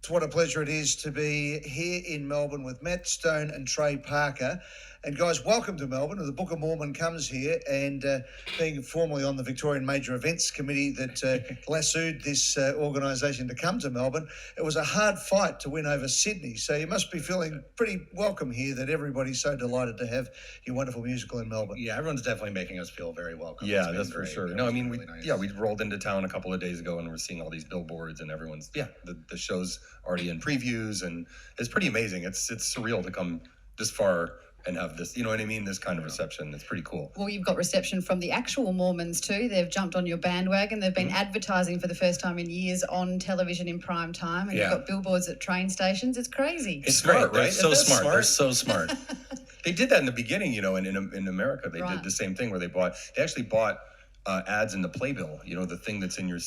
what a pleasure it is to be here in Melbourne with Matt Stone and Trey Parker. And guys, welcome to Melbourne. The Book of Mormon comes here, and being formerly on the Victorian Major Events Committee that lassoed this organisation to come to Melbourne, it was a hard fight to win over Sydney. So you must be feeling pretty welcome here, that everybody's so delighted to have your wonderful musical in Melbourne. Yeah, everyone's definitely making us feel very welcome. Yeah, that's for sure. No, I mean, really nice. we rolled into town a couple of days ago and we're seeing all these billboards and everyone's, the show's already in previews and it's pretty amazing. It's surreal to come this far and have this, you know what I mean? This kind of reception. It's pretty cool. Well, you've got reception from the actual Mormons too. They've jumped on your bandwagon. They've been advertising for the first time in years on television in prime time, and you've got billboards at train stations. It's crazy. It's smart, great, right? right? So smart. They're so smart. They did that in the beginning, you know, and in America they did the same thing where they actually bought ads in the playbill, you know, the thing that's in your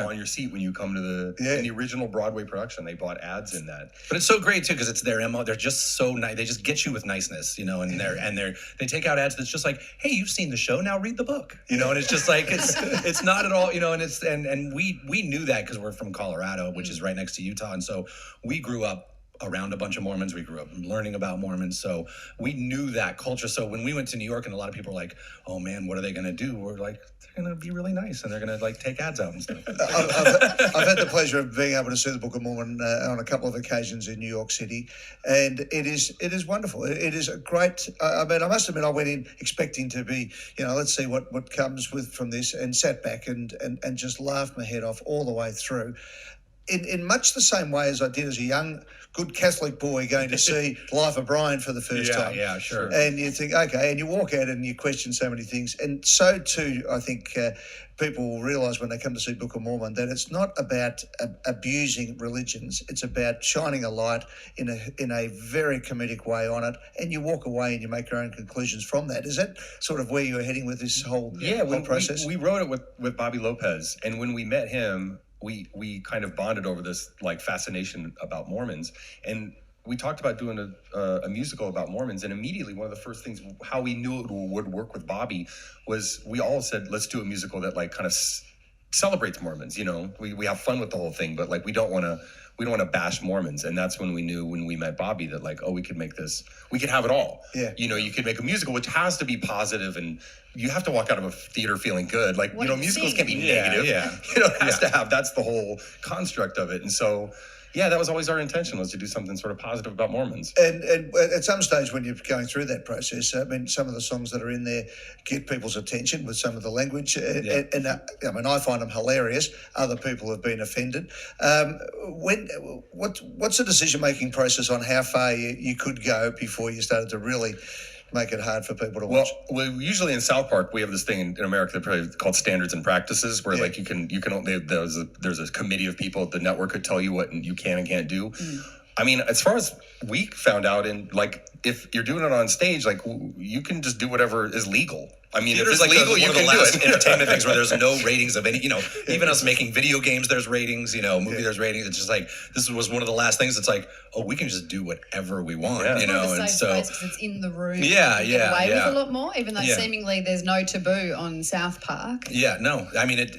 on your seat when you come to in the original Broadway production. They bought ads in that. But it's so great too because it's their MO. They're just so nice. They just get you with niceness, you know. And they take out ads that's just like, hey, you've seen the show, now read the book, you know. And it's just like it's not at all, you know. And we knew that because we're from Colorado, which is right next to Utah, and so we grew up around a bunch of Mormons. We grew up learning about Mormons, so we knew that culture. So when we went to New York and a lot of people were like, oh man, what are they going to do? We're like, they're going to be really nice and they're going to like take ads out and stuff. I've had the pleasure of being able to see the Book of Mormon on a couple of occasions in New York City, and it is wonderful. It is a great, I mean, I must admit, I went in expecting to be, you know, let's see what comes from this, and sat back and just laughed my head off all the way through. In much the same way as I did as a young, good Catholic boy going to see Life of Brian for the first time. Yeah, sure. And you think, okay, and you walk out and you question so many things. And so too, I think people will realise when they come to see Book of Mormon that it's not about abusing religions. It's about shining a light in a very comedic way on it. And you walk away and you make your own conclusions from that. Is that sort of where you're heading with this whole process? We wrote it with Bobby Lopez, and when we met him, we kind of bonded over this like fascination about Mormons, and we talked about doing a musical about Mormons. And immediately one of the first things, how we knew it would work with Bobby, was we all said, let's do a musical that like kind of celebrates Mormons. You know, we have fun with the whole thing, but like we don't want to bash Mormons. And that's when we knew, when we met Bobby, that like, oh, we could make this, we could have it all. Yeah. You know, you could make a musical which has to be positive, and you have to walk out of a theater feeling good. Like, you know, musicals can be negative. Yeah. You know, it has to have, that's the whole construct of it. And so, yeah, that was always our intention, was to do something sort of positive about Mormons. And at some stage when you're going through that process, I mean, some of the songs that are in there get people's attention with some of the language. And I mean, I find them hilarious. Other people have been offended. What's the decision-making process on how far you could go before you started to really make it hard for people to watch? Well, usually in South Park, we have this thing in America called standards and practices, where like you can there's a committee of people at the network who tell you what you can and can't do. I mean, as far as we found out, like if you're doing it on stage, like you can just do whatever is legal. I mean, if it's like legal, you one of the can last do it. entertainment things where there's no ratings of any, you know, even us making video games, there's ratings, you know, movie, there's ratings. It's just like, this was one of the last things. It's like, oh, we can just do whatever we want, you know, and so because it's in the room. Yeah, you get away with a lot more, even though seemingly there's no taboo on South Park. Yeah, no, I mean, it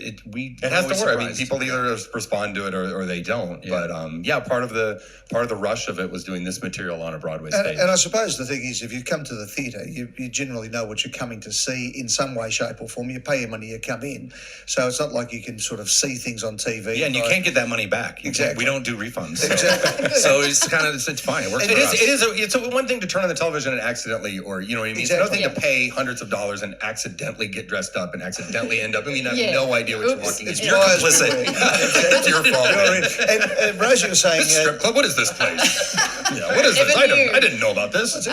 has to work. I mean, people either respond to it or they don't. Yeah. But part of the rush of it was doing this material on a Broadway stage. And I suppose the thing is, if you come to the theatre, you generally know what you're coming to see in some way, shape or form. You pay your money, you come in. So it's not like you can sort of see things on TV. Yeah, and you can't get that money back. Exactly. We don't do refunds. So. Exactly. So it's kind of, it's fine. It works for us. It's one thing to turn on the television and accidentally, or you know what I mean? Exactly. It's another thing to pay hundreds of dollars and accidentally get dressed up and accidentally end up, I mean, I have no idea what you're walking into. You're complicit. It's your fault. And Rosie was saying... This strip club, what is this place? Yeah, what is this? I didn't know about this.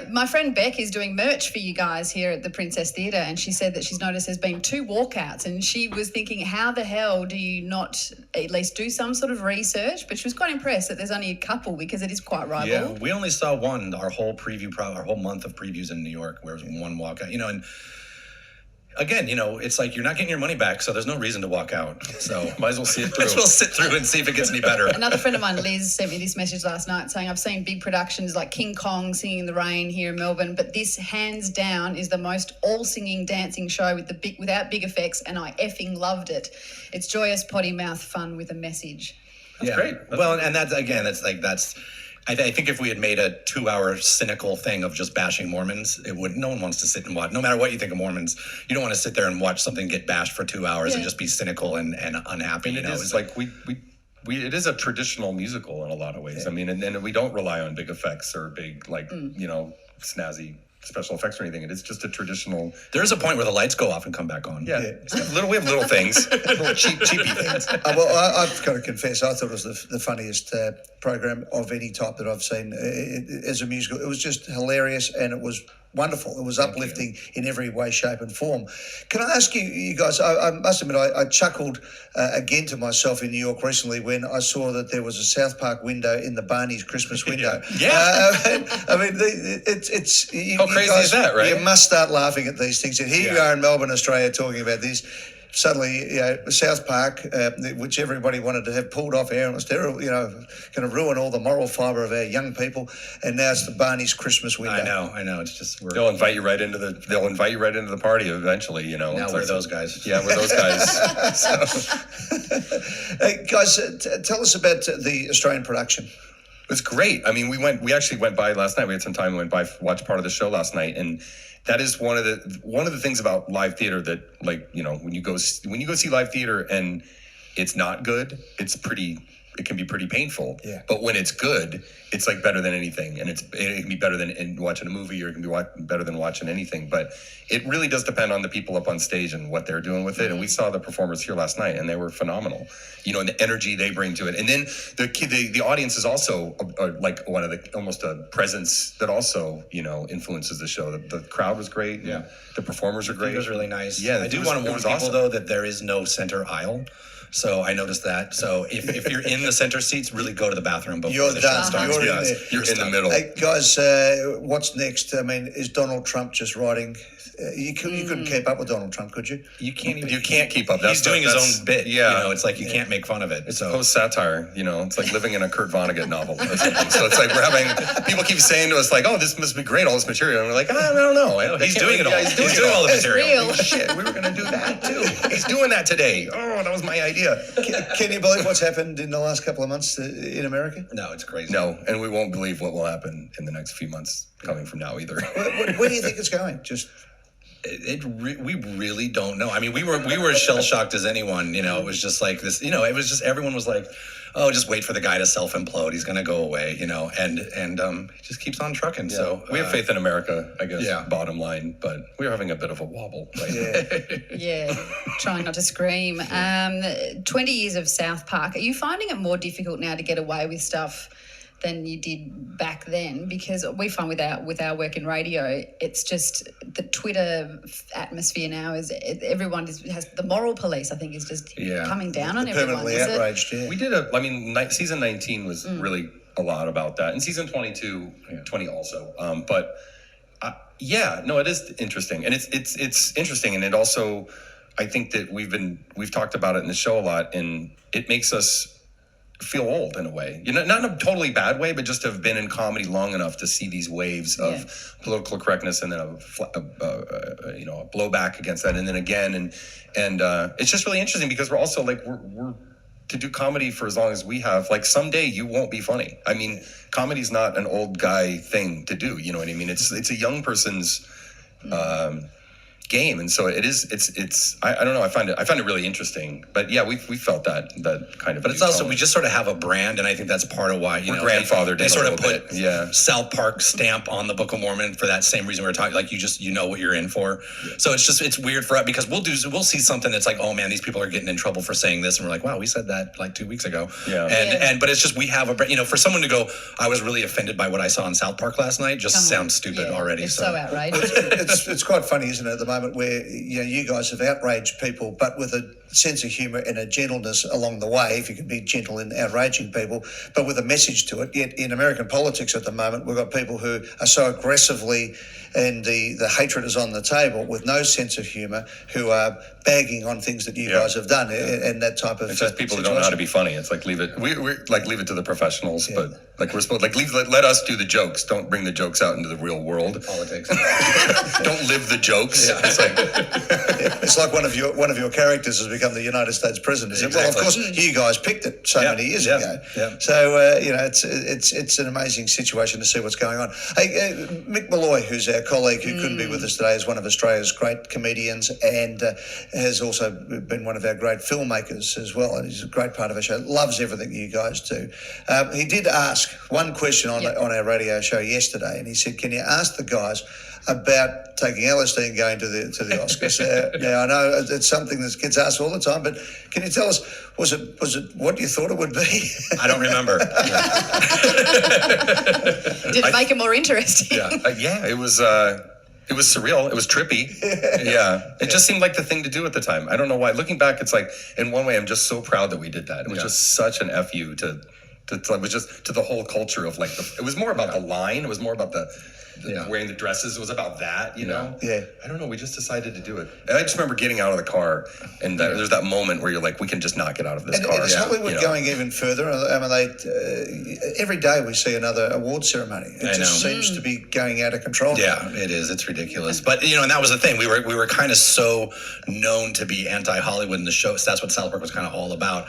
My friend Beck is doing merch for you guys here at the Princess Theatre, and she said that she's noticed there's been 2 walkouts, and she was thinking, how the hell do you not at least do some sort of research? But she was quite impressed that there's only a couple, because it is quite rival. Yeah, we only saw one, our whole month of previews in New York, where there was one walkout, you know, and again, you know, it's like you're not getting your money back, so there's no reason to walk out. So might as well see it through. Might as well sit through and see if it gets any better. Another friend of mine, Liz, sent me this message last night saying, I've seen big productions like King Kong, Singing in the Rain here in Melbourne, but this hands down is the most all-singing, dancing show without big effects, and I effing loved it. It's joyous, potty mouth fun with a message. Yeah. great. Well, and that's again, that's. I think if we had made a 2-hour cynical thing of just bashing Mormons, it would. No one wants to sit and watch. No matter what you think of Mormons, you don't want to sit there and watch something get bashed for 2 hours and just be cynical and unhappy. And you it know, is like we it is a traditional musical in a lot of ways. I mean, and we don't rely on big effects or big snazzy special effects or anything. It is just a traditional. There is a point where the lights go off and come back on. Yeah. We have little things, little cheapy things. Well, I've got to confess, I thought it was the funniest program of any type that I've seen as a musical. It was just hilarious and it was wonderful. It was uplifting in every way, shape and form. Can I ask you guys, I must admit, I chuckled again to myself in New York recently when I saw that there was a South Park window in the Barney's Christmas window. I mean, it's how crazy is that, right? You must start laughing at these things. And here you are in Melbourne, Australia, talking about this. Suddenly, South Park, which everybody wanted to have pulled off air and was terrible, going to ruin all the moral fibre of our young people. And now it's the Barney's Christmas window. I know. It's just they'll invite you right into the party eventually. Now we're those guys. Yeah, we're those guys. Hey, guys, tell us about the Australian production. It's great. I mean, we actually went by last night. We had some time. We went by, watched part of the show last night, and that is one of the things about live theater that, like, when you go see live theater and it's not good, it can be pretty painful. Yeah. But when it's good, it's like better than anything, and it can be better than watching a movie, or it can be better than watching anything. But it really does depend on the people up on stage and what they're doing with it. And we saw the performers here last night, and they were phenomenal. And the energy they bring to it. And then the audience is also like one of the almost a presence that also influences the show. The crowd was great. Yeah. The performers are great. It was really nice. Yeah, I do want to warn people though that there is no center aisle. So I noticed that. So if you're in the center seats, really go to the bathroom before the show starts. You're in the middle. Hey, guys, what's next? I mean, is Donald Trump just riding? You couldn't keep up with Donald Trump, could you? You can't even. You can't keep up. He's doing his own bit. Yeah. It's like you can't make fun of it. It's post-satire. It's like living in a Kurt Vonnegut novel or something. So it's like people keep saying to us like, "Oh, this must be great, all this material," and we're like, "I don't know." He's doing it all. He's doing all the material. Real. Shit, we were going to do that too. He's doing that today. Oh, that was my idea. Can you believe what's happened in the last couple of months in America? No, it's crazy. No, and we won't believe what will happen in the next few months coming from now either. Where do you think it's going? We really don't know. I mean, we were as shell shocked as anyone. It was just like this. It was just everyone was like, "Oh, just wait for the guy to self implode. He's gonna go away." And he just keeps on trucking. Yeah. So we have faith in America, I guess. Yeah. Bottom line, but we're having a bit of a wobble. Right? Yeah. Trying not to scream. 20 years of South Park. Are you finding it more difficult now to get away with stuff than you did back then? Because we find with our work in radio, it's just the Twitter atmosphere now is everyone has the moral police. I think is just coming down on everyone. Permanently outraged. Yeah. We did season 19 was really a lot about that, and season 22, 20 also. But it is interesting, and it's interesting, and it also, I think that we've talked about it in the show a lot, and it makes us feel old in a way, not in a totally bad way, but just to have been in comedy long enough to see these waves of political correctness, and then a blowback against that, and then again, and it's just really interesting because we're also like we're to do comedy for as long as we have. Like someday you won't be funny. I mean, comedy's not an old guy thing to do. You know what I mean? It's a young person's game, and so it is. It's. I don't know. I find it really interesting. But yeah, we felt that kind of. But it's also we just sort of have a brand, and I think that's part of why we're grandfathered. They sort of put South Park stamp on the Book of Mormon for that same reason we were talking. Like you know what you're in for. Yeah. So it's weird for us because we'll see something that's like, oh man, these people are getting in trouble for saying this, and we're like, wow, we said that like 2 weeks ago. Yeah. But it's just we have for someone to go, I was really offended by what I saw in South Park last night. Just sounds stupid already. It's so outrageous. It's quite funny, isn't it, at the moment where you guys have outraged people, but with a sense of humour and a gentleness along the way, if you can be gentle in outraging people, but with a message to it. Yet in American politics at the moment, we've got people who are so aggressively, and the hatred is on the table with no sense of humour, who are bagging on things that you guys have done, and that type of. It's just people who don't know how to be funny. It's like leave it to the professionals, but like we're supposed let us do the jokes. Don't bring the jokes out into the real world. Politics. Don't live the jokes. Yeah. It's like, It's like one of your characters has become the United States president. Is it? Well, of course, you guys picked it so many years ago. Yeah. So it's an amazing situation to see what's going on. Hey, Mick Malloy, who's our colleague who couldn't be with us today, is one of Australia's great comedians and has also been one of our great filmmakers as well. And he's a great part of our show. Loves everything you guys do. He did ask one question on our radio show yesterday, and he said, "Can you ask the guys about taking LSD and going to the Oscars?" Now I know it's something that gets asked all the time, but can you tell us, was it what you thought it would be? I don't remember. Did it make it more interesting? yeah, it was surreal. It was trippy. It just seemed like the thing to do at the time. I don't know why. Looking back, it's like, in one way, I'm just so proud that we did that. It was just such an FU to it was just to the whole culture of like, it was more about the line. It was more about the wearing the dresses. It was about that, you know? Yeah. I don't know. We just decided to do it. And I just remember getting out of the car, and there's that moment where you're like, we can just not get out of this car. And is Hollywood going even further? I mean, every day we see another award ceremony. It just seems to be going out of control. Yeah, it is. It's ridiculous. But, and that was the thing. We were kind of so known to be anti-Hollywood in the show. So that's what South Park was kind of all about.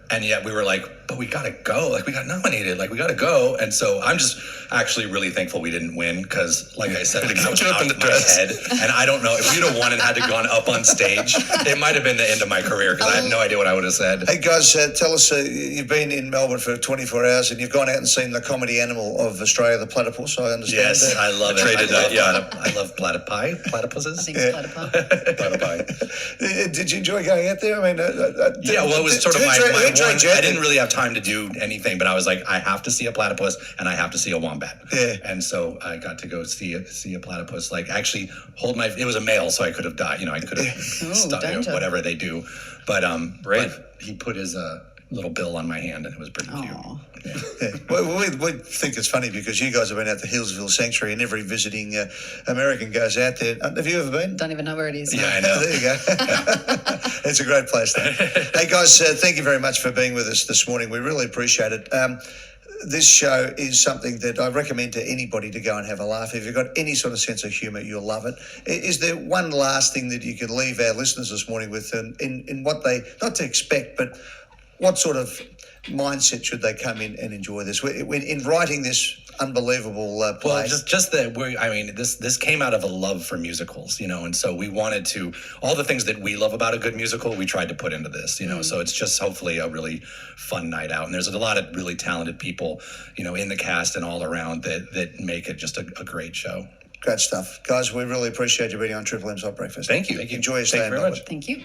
And yet we were like, but we got to go. Like, we got nominated. Like, we got to go. And so I'm just actually really thankful we didn't win because, like I said, I was out of my head. And I don't know. If we'd have won and had to gone up on stage, it might have been the end of my career because I have no idea what I would have said. Hey, guys, tell us, you've been in Melbourne for 24 hours and you've gone out and seen the comedy animal of Australia, the platypus, I understand. Yes, I love it. Trey did that, I love platypuses. I think it's Platypi. Did you enjoy going out there? I mean, well, it was sort of my one. I didn't really have time to do anything, but I was like, I have to see a platypus and I have to see a wombat. Yeah. And so I got to go see a platypus. Like, actually it was a male, so I could have died. I could have stopped, whatever they do. But he put his little bill on my hand, and it was pretty cute. Yeah. Well, we think it's funny because you guys have been out to Hillsville Sanctuary, and every visiting American goes out there. Have you ever been? Don't even know where it is. Yeah, I know. There you go. It's a great place, though. Hey, guys, thank you very much for being with us this morning. We really appreciate it. This show is something that I recommend to anybody to go and have a laugh. If you've got any sort of sense of humour, you'll love it. Is there one last thing that you can leave our listeners this morning with in what they, not to expect, but what sort of mindset should they come in and enjoy this? In writing this unbelievable play. Well, just that this came out of a love for musicals, and so we wanted to, all the things that we love about a good musical, we tried to put into this, so it's just hopefully a really fun night out. And there's a lot of really talented people, in the cast and all around that make it just a great show. Great stuff. Guys, we really appreciate you being on Triple M's Hot Breakfast. Thank you. Enjoy your stay in very Melbourne. much. Thank you.